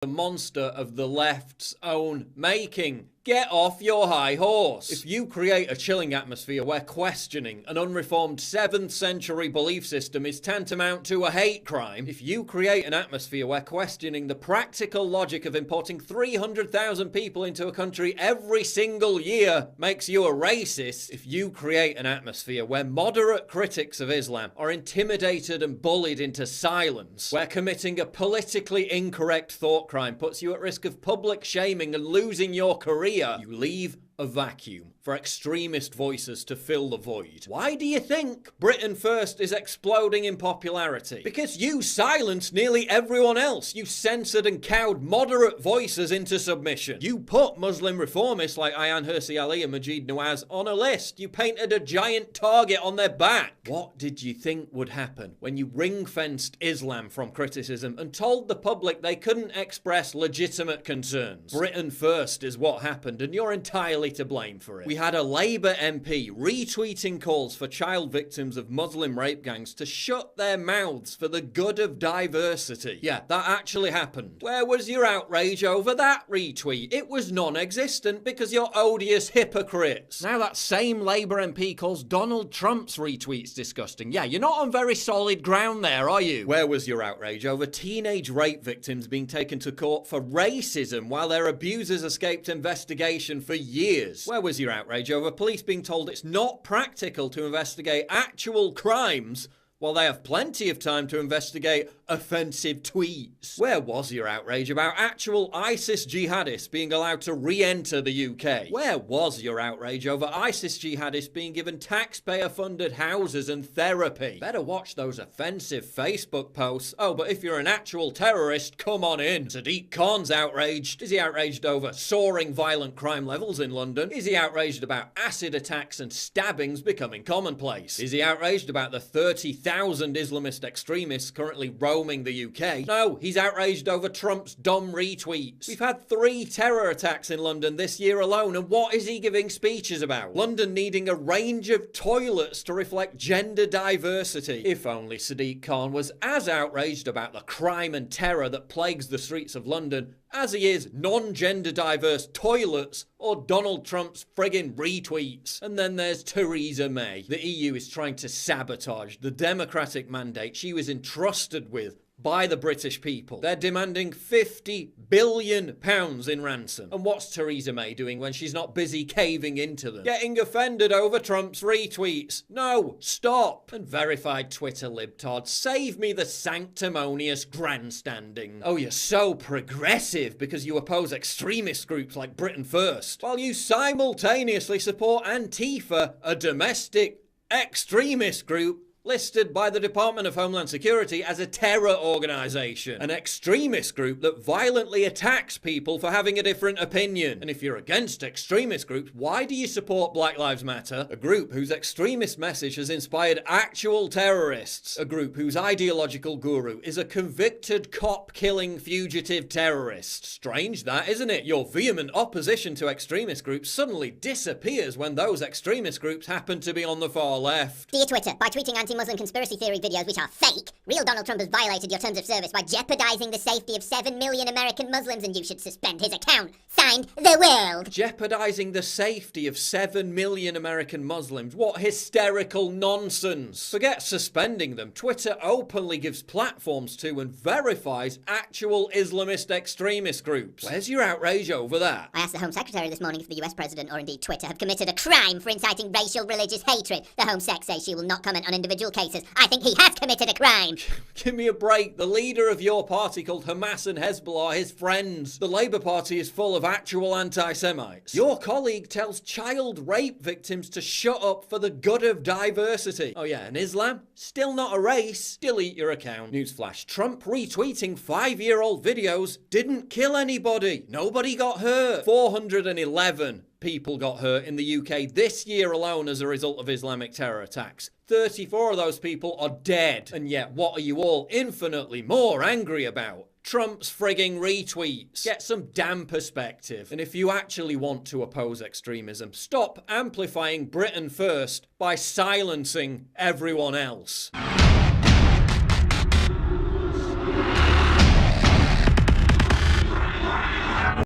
the monster of the left's own making. Get off your high horse. If you create a chilling atmosphere where questioning an unreformed 7th century belief system is tantamount to a hate crime, if you create an atmosphere where questioning the practical logic of importing 300,000 people into a country every single year makes you a racist, if you create an atmosphere where moderate critics of Islam are intimidated and bullied into silence, where committing a politically incorrect thought crime puts you at risk of public shaming and losing your career, you leave a vacuum for extremist voices to fill the void. Why do you think Britain First is exploding in popularity? Because you silenced nearly everyone else. You censored and cowed moderate voices into submission. You put Muslim reformists like Ayaan Hirsi Ali and Majid Nawaz on a list. You painted a giant target on their back. What did you think would happen when you ring-fenced Islam from criticism and told the public they couldn't express legitimate concerns? Britain First is what happened, and you're entirely to blame for it. We had a Labour MP retweeting calls for child victims of Muslim rape gangs to shut their mouths for the good of diversity. Yeah, that actually happened. Where was your outrage over that retweet? It was non-existent because you're odious hypocrites. Now that same Labour MP calls Donald Trump's retweets disgusting. Yeah, you're not on very solid ground there, are you? Where was your outrage over teenage rape victims being taken to court for racism while their abusers escaped investigation for years? Where was your outrage over police being told it's not practical to investigate actual crimes while they have plenty of time to investigate offensive tweets? Where was your outrage about actual ISIS jihadists being allowed to re-enter the UK? Where was your outrage over ISIS jihadists being given taxpayer-funded houses and therapy? Better watch those offensive Facebook posts. Oh, but if you're an actual terrorist, come on in. Sadiq Khan's outraged. Is he outraged over soaring violent crime levels in London? Is he outraged about acid attacks and stabbings becoming commonplace? Is he outraged about the 30,000 Islamist extremists currently roaming the UK? No, he's outraged over Trump's dumb retweets. We've had 3 terror attacks in London this year alone, and what is he giving speeches about? London needing a range of toilets to reflect gender diversity. If only Sadiq Khan was as outraged about the crime and terror that plagues the streets of London as he is non-gender diverse toilets or Donald Trump's friggin' retweets. And then there's Theresa May. The EU is trying to sabotage the democratic mandate she was entrusted with by the British people. They're demanding £50 billion in ransom. And what's Theresa May doing when she's not busy caving into them? Getting offended over Trump's retweets. No, stop. And verified Twitter libtards, save me the sanctimonious grandstanding. Oh, you're so progressive because you oppose extremist groups like Britain First, while you simultaneously support Antifa, a domestic extremist group listed by the Department of Homeland Security as a terror organization, an extremist group that violently attacks people for having a different opinion. And if you're against extremist groups, why do you support Black Lives Matter, a group whose extremist message has inspired actual terrorists, a group whose ideological guru is a convicted cop-killing fugitive terrorist? Strange that, isn't it? Your vehement opposition to extremist groups suddenly disappears when those extremist groups happen to be on the far left. Dear Twitter, by tweeting anti-Muslim conspiracy theory videos which are fake, real Donald Trump has violated your terms of service by jeopardizing the safety of 7 million American Muslims, and you should suspend his account. Signed, The World. Jeopardizing the safety of 7 million American Muslims? What hysterical nonsense. Forget suspending them. Twitter openly gives platforms to and verifies actual Islamist extremist groups. Where's your outrage over that? I asked the Home Secretary this morning if the US President, or indeed Twitter, have committed a crime for inciting racial religious hatred. The Home Sec says she will not comment on individual cases. I think he has committed a crime. Give me a break. The leader of your party called Hamas and Hezbollah his friends. The Labour Party is full of actual anti-Semites. Your colleague tells child rape victims to shut up for the good of diversity. Oh yeah, and Islam? Still not a race. Delete your account. Newsflash. Trump retweeting 5-year-old videos didn't kill anybody. Nobody got hurt. 411 people got hurt in the UK this year alone as a result of Islamic terror attacks. 34 of those people are dead. And yet, what are you all infinitely more angry about? Trump's frigging retweets. Get some damn perspective. And if you actually want to oppose extremism, stop amplifying Britain First by silencing everyone else.